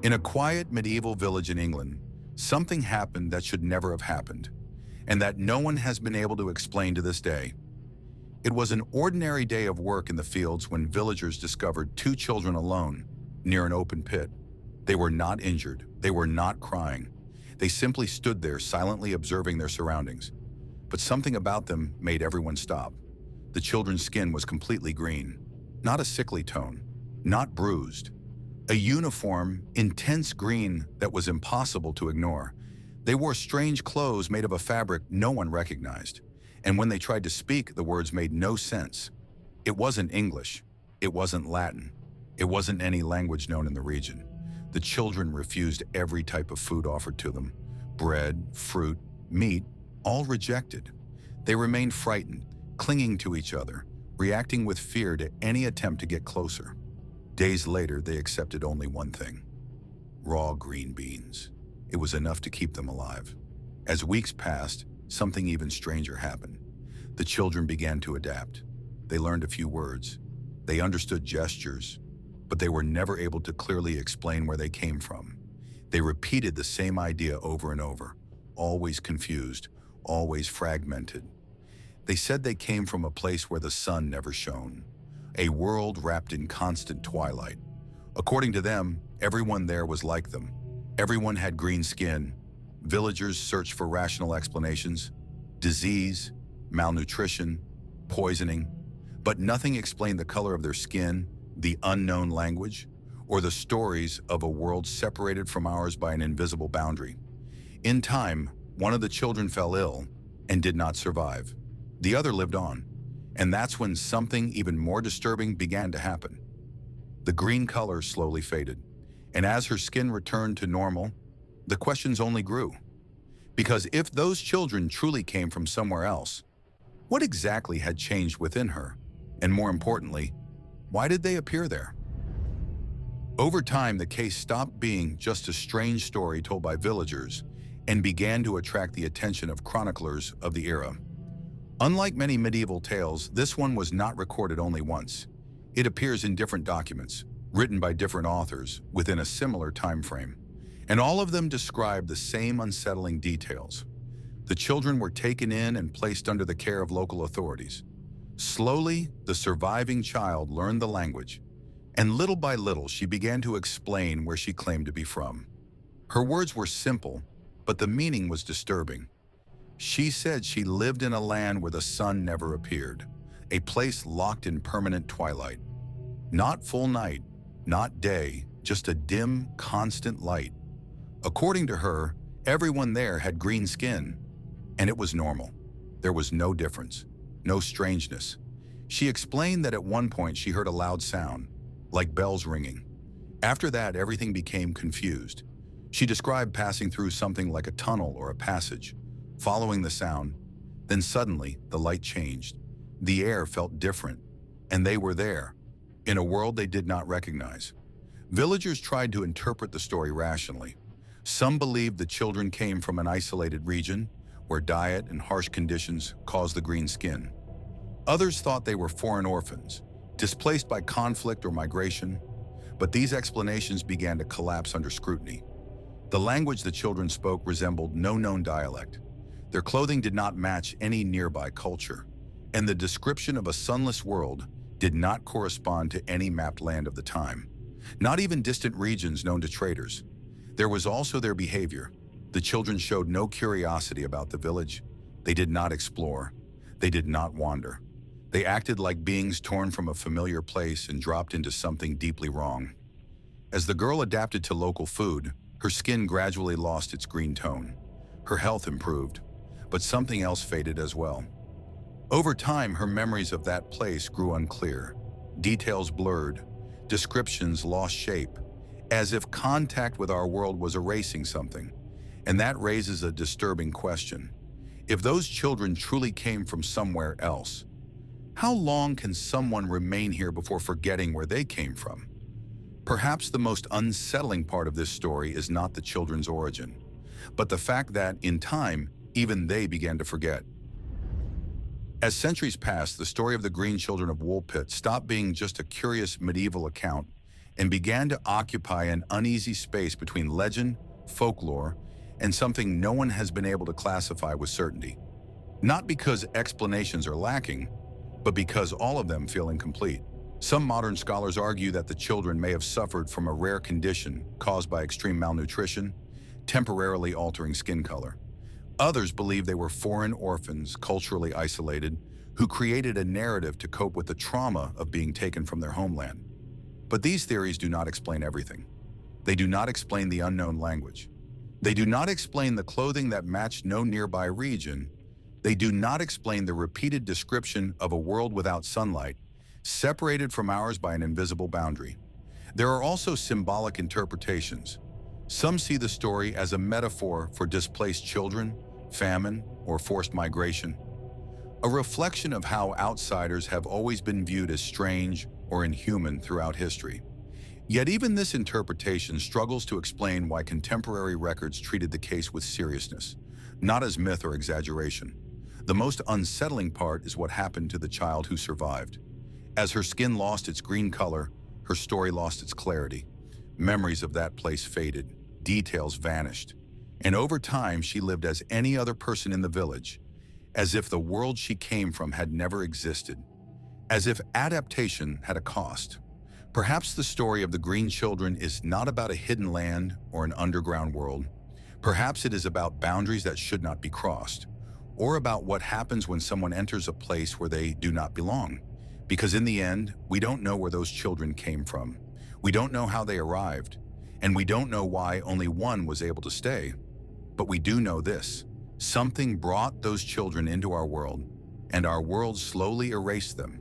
In a quiet medieval village in England, something happened that should never have happened, and that no one has been able to explain to this day. It was an ordinary day of work in the fields when villagers discovered two children alone near an open pit. They were not injured, they were not crying. They simply stood there silently observing their surroundings. But something about them made everyone stop. The children's skin was completely green, not a sickly tone, not bruised. A uniform, intense green that was impossible to ignore. They wore strange clothes made of a fabric no one recognized. And when they tried to speak, the words made no sense. It wasn't English. It wasn't Latin. It wasn't any language known in the region. The children refused every type of food offered to them. Bread, fruit, meat, all rejected. They remained frightened, clinging to each other, reacting with fear to any attempt to get closer. Days later, they accepted only one thing: raw green beans. It was enough to keep them alive. As weeks passed, something even stranger happened. The children began to adapt. They learned a few words. They understood gestures, but they were never able to clearly explain where they came from. They repeated the same idea over and over, always confused, always fragmented. They said they came from a place where the sun never shone, a world wrapped in constant twilight. According to them, everyone there was like them. Everyone had green skin. Villagers searched for rational explanations: disease, malnutrition, poisoning. But nothing explained the color of their skin, the unknown language, or the stories of a world separated from ours by an invisible boundary. In time, one of the children fell ill and did not survive. The other lived on. And that's when something even more disturbing began to happen. The green color slowly faded, and as her skin returned to normal, the questions only grew. Because if those children truly came from somewhere else, what exactly had changed within her? And more importantly, why did they appear there? Over time, the case stopped being just a strange story told by villagers and began to attract the attention of chroniclers of the era. Unlike many medieval tales, this one was not recorded only once. It appears in different documents, written by different authors within a similar time frame, and all of them describe the same unsettling details. The children were taken in and placed under the care of local authorities. Slowly, the surviving child learned the language, and little by little she began to explain where she claimed to be from. Her words were simple, but the meaning was disturbing. She said she lived in a land where the sun never appeared, a place locked in permanent twilight. Not full night, not day, just a dim, constant light. According to her, everyone there had green skin, and it was normal. There was no difference, no strangeness. She explained that at one point she heard a loud sound, like bells ringing. After that, everything became confused. She described passing through something like a tunnel or a passage, following the sound. Then suddenly, the light changed. The air felt different, and they were there, in a world they did not recognize. Villagers tried to interpret the story rationally. Some believed the children came from an isolated region, where diet and harsh conditions caused the green skin. Others thought they were foreign orphans, displaced by conflict or migration, but these explanations began to collapse under scrutiny. The language the children spoke resembled no known dialect. Their clothing did not match any nearby culture, and the description of a sunless world did not correspond to any mapped land of the time, not even distant regions known to traders. There was also their behavior. The children showed no curiosity about the village. They did not explore. They did not wander. They acted like beings torn from a familiar place and dropped into something deeply wrong. As the girl adapted to local food, her skin gradually lost its green tone. Her health improved, but something else faded as well. Over time, her memories of that place grew unclear. Details blurred, descriptions lost shape, as if contact with our world was erasing something. And that raises a disturbing question. If those children truly came from somewhere else, how long can someone remain here before forgetting where they came from? Perhaps the most unsettling part of this story is not the children's origin, but the fact that, in time, even they began to forget. As centuries passed, the story of the Green Children of Woolpit stopped being just a curious medieval account and began to occupy an uneasy space between legend, folklore, and something no one has been able to classify with certainty. Not because explanations are lacking, but because all of them feel incomplete. Some modern scholars argue that the children may have suffered from a rare condition caused by extreme malnutrition, temporarily altering skin color. Others believe they were foreign orphans, culturally isolated, who created a narrative to cope with the trauma of being taken from their homeland. But these theories do not explain everything. They do not explain the unknown language. They do not explain the clothing that matched no nearby region. They do not explain the repeated description of a world without sunlight, separated from ours by an invisible boundary. There are also symbolic interpretations. Some see the story as a metaphor for displaced children, famine, or forced migration, a reflection of how outsiders have always been viewed as strange or inhuman throughout history. Yet even this interpretation struggles to explain why contemporary records treated the case with seriousness, not as myth or exaggeration. The most unsettling part is what happened to the child who survived. As her skin lost its green color, her story lost its clarity. Memories of that place faded, details vanished, and over time she lived as any other person in the village, as if the world she came from had never existed, as if adaptation had a cost. Perhaps the story of the Green Children is not about a hidden land or an underground world. Perhaps it is about boundaries that should not be crossed, or about what happens when someone enters a place where they do not belong. Because in the end, we don't know where those children came from. We don't know how they arrived, and we don't know why only one was able to stay. But we do know this: something brought those children into our world, and our world slowly erased them.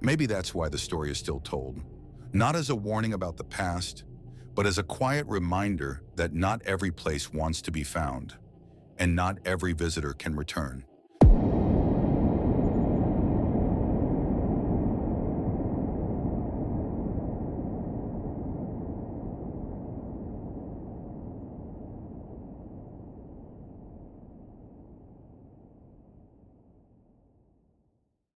Maybe that's why the story is still told. Not as a warning about the past, but as a quiet reminder that not every place wants to be found, and not every visitor can return.